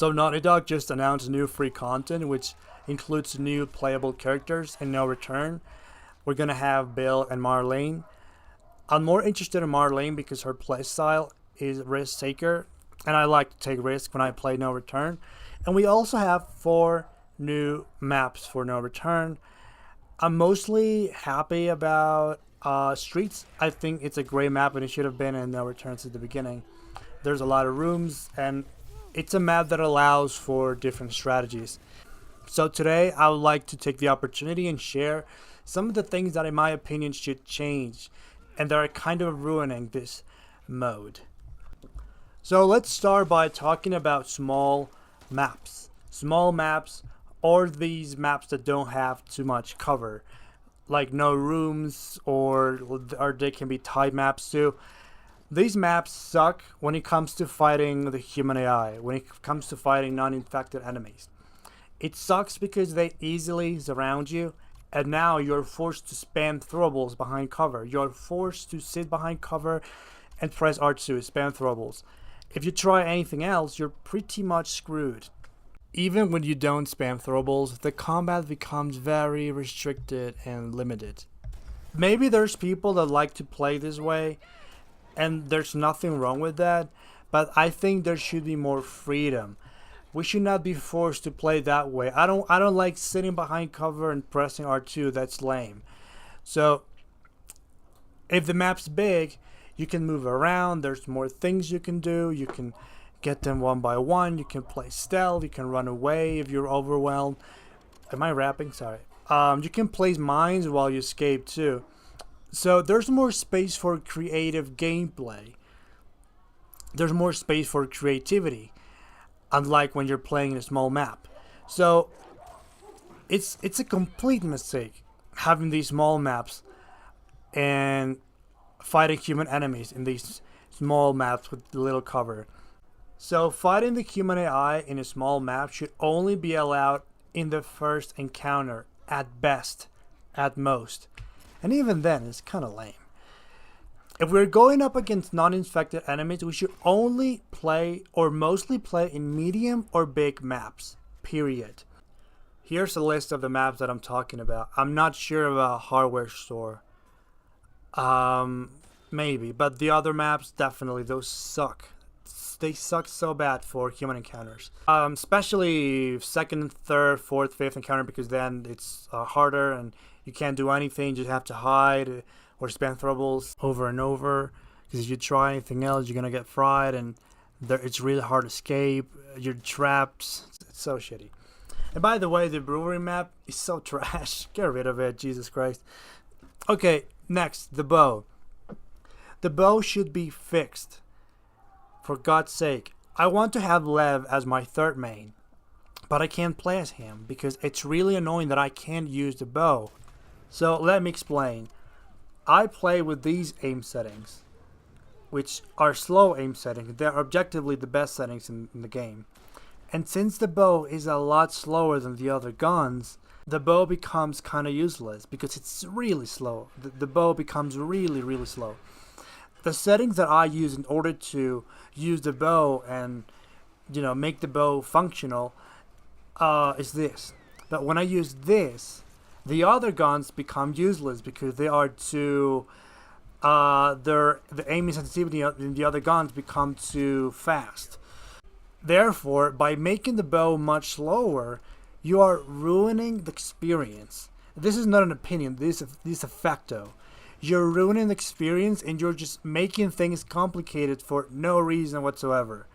So Naughty Dog just announced new free content, which includes new playable characters and No Return. We're gonna have Bill and Marlene. I'm more interested in Marlene because her playstyle is risk taker, and I like to take risks when I play No Return. And we also have 4 new maps for No Return. I'm mostly happy about Streets. I think it's a great map, and it should have been in No Return since the beginning. There's a lot of rooms, and it's a map that allows for different strategies. So today, I would like to take the opportunity and share some of the things that, in my opinion, should change, and that are kind of ruining this mode. So let's start by talking about small maps. Small maps, or these maps that don't have too much cover, like no rooms, or they can be tied maps too. These maps suck when it comes to fighting the human AI, when it comes to fighting non-infected enemies. It sucks because they easily surround you, and now you're forced to spam throwables behind cover. You're forced to sit behind cover and press R2, spam throwables. If you try anything else, you're pretty much screwed. Even when you don't spam throwables, the combat becomes very restricted and limited. Maybe there's people that like to play this way, and there's nothing wrong with that, but I think there should be more freedom. We should not be forced to play that way. I don't like sitting behind cover and pressing R2. That's lame. So if the map's big, you can move around. There's more things you can do. You can get them one by one. You can play stealth. You can run away if you're overwhelmed. Am I rapping? Sorry. You can place mines while you escape too. So there's more space for creative gameplay. There's more space for creativity, unlike when you're playing a small map. So it's a complete mistake having these small maps and fighting human enemies in these small maps with little cover. So fighting the human AI in a small map should only be allowed in the first encounter, at best, at most. And even then, it's kind of lame. If we're going up against non-infected enemies, we should only play, or mostly play, in medium or big maps. Period. Here's a list of the maps that I'm talking about. I'm not sure about Hardware Store. Maybe. But the other maps, definitely, those suck. They suck so bad for human encounters. Especially second, third, fourth, fifth encounter, because then it's harder and you can't do anything. You just have to hide or spam throwables over and over. Because if you try anything else, you're gonna get fried, and it's really hard to escape. You're trapped. It's so shitty. And by the way, the brewery map is so trash. Get rid of it, Jesus Christ. Okay, next, the bow. The bow should be fixed. For God's sake, I want to have Lev as my third main, but I can't play as him because it's really annoying that I can't use the bow. So let me explain. I play with these aim settings, which are slow aim settings. They're objectively the best settings in the game. And since the bow is a lot slower than the other guns, the bow becomes kind of useless because it's really slow. The bow becomes really, really slow. The settings that I use in order to use the bow and, make the bow functional is this. But when I use this, the other guns become useless because they are too the aiming sensitivity in the other guns become too fast. Therefore, by making the bow much slower, you are ruining the experience. This is not an opinion. This is a facto. You're ruining the experience, and you're just making things complicated for no reason whatsoever.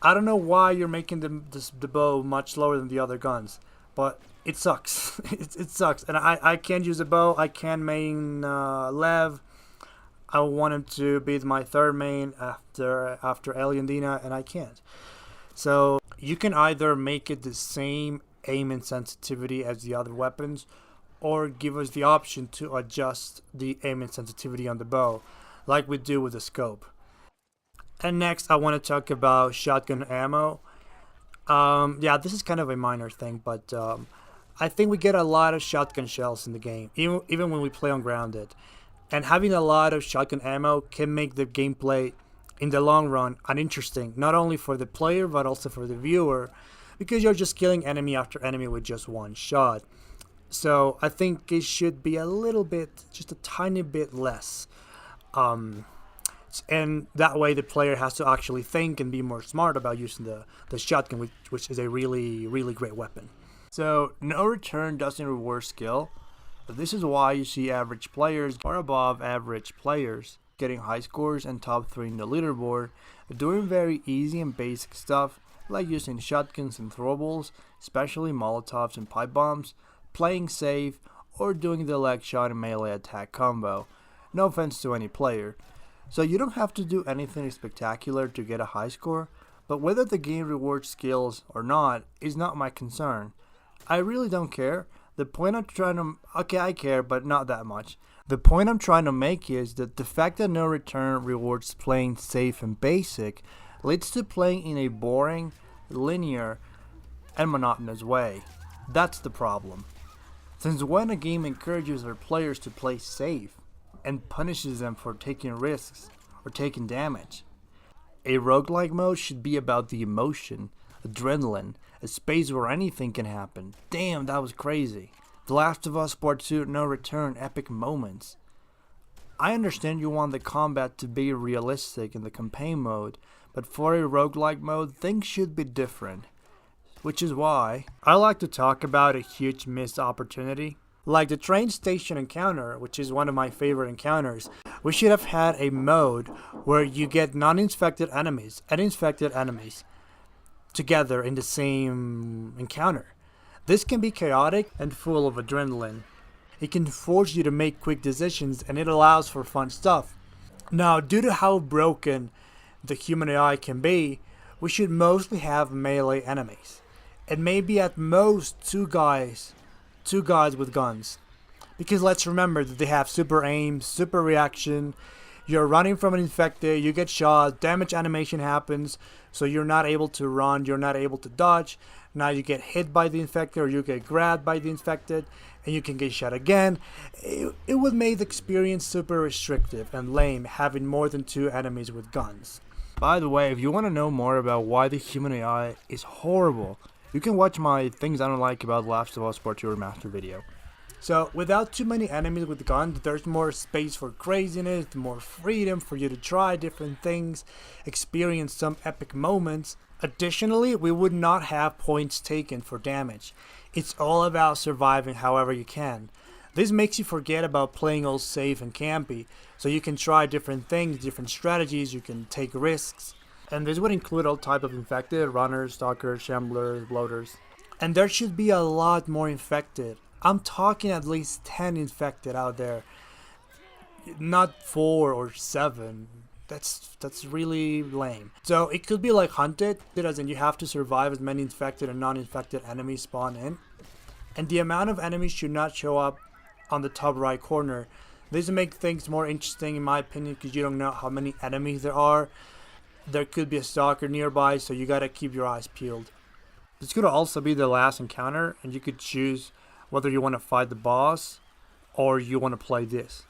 I don't know why you're making the bow much slower than the other guns, but it sucks. it sucks. And I can't use a bow. I can main Lev. I want him to be my third main after Eliandina, and I can't. So you can either make it the same aim and sensitivity as the other weapons, or give us the option to adjust the aim and sensitivity on the bow, like we do with the scope. And next, I want to talk about shotgun ammo. Yeah, this is kind of a minor thing, but I think we get a lot of shotgun shells in the game, even when we play on grounded. And having a lot of shotgun ammo can make the gameplay in the long run uninteresting, not only for the player but also for the viewer, because you're just killing enemy after enemy with just one shot. So I think it should be a little bit, just a tiny bit less. And that way the player has to actually think and be more smart about using the shotgun, which is a really, really great weapon. So no return doesn't reward skill. This is why you see average players or above average players getting high scores and top 3 in the leaderboard, doing very easy and basic stuff like using shotguns and throwables, especially molotovs and pipe bombs, playing safe, or doing the leg shot and melee attack combo. No offense to any player. So you don't have to do anything spectacular to get a high score, but whether the game rewards skills or not is not my concern. I really don't care. The point I'm trying to... Okay, I care, but not that much. The point I'm trying to make is that the fact that no return rewards playing safe and basic leads to playing in a boring, linear, and monotonous way. That's the problem. Since when a game encourages their players to play safe and punishes them for taking risks or taking damage? A roguelike mode should be about the emotion, adrenaline, a space where anything can happen. Damn, that was crazy. The Last of Us Part 2 No Return epic moments. I understand you want the combat to be realistic in the campaign mode, but for a roguelike mode, things should be different. Which is why I like to talk about a huge missed opportunity. Like the train station encounter, which is one of my favorite encounters, we should have had a mode where you get non-infected enemies and infected enemies together in the same encounter. This can be chaotic and full of adrenaline. It can force you to make quick decisions and it allows for fun stuff. Now, due to how broken the human AI can be, we should mostly have melee enemies. And maybe at most two guys with guns. Because let's remember that they have super aim, super reaction. You're running from an infected, you get shot, damage animation happens, so you're not able to run, you're not able to dodge. Now you get hit by the infected or you get grabbed by the infected and you can get shot again. It would make the experience super restrictive and lame having more than 2 enemies with guns. By the way, if you want to know more about why the human AI is horrible, you can watch my Things I Don't Like About Last of Us Part 2 Remastered video. So, without too many enemies with guns, there's more space for craziness, more freedom for you to try different things, experience some epic moments. Additionally, we would not have points taken for damage. It's all about surviving however you can. This makes you forget about playing all safe and campy, so you can try different things, different strategies, you can take risks. And this would include all types of infected, runners, stalkers, shamblers, bloaters. And there should be a lot more infected. I'm talking at least 10 infected out there. Not 4 or 7. That's really lame. So it could be like Hunted, as in you have to survive as many infected and non-infected enemies spawn in. And the amount of enemies should not show up on the top right corner. This will make things more interesting in my opinion because you don't know how many enemies there are. There could be a stalker nearby, so you gotta keep your eyes peeled. This could also be the last encounter and you could choose whether you want to fight the boss or you want to play this.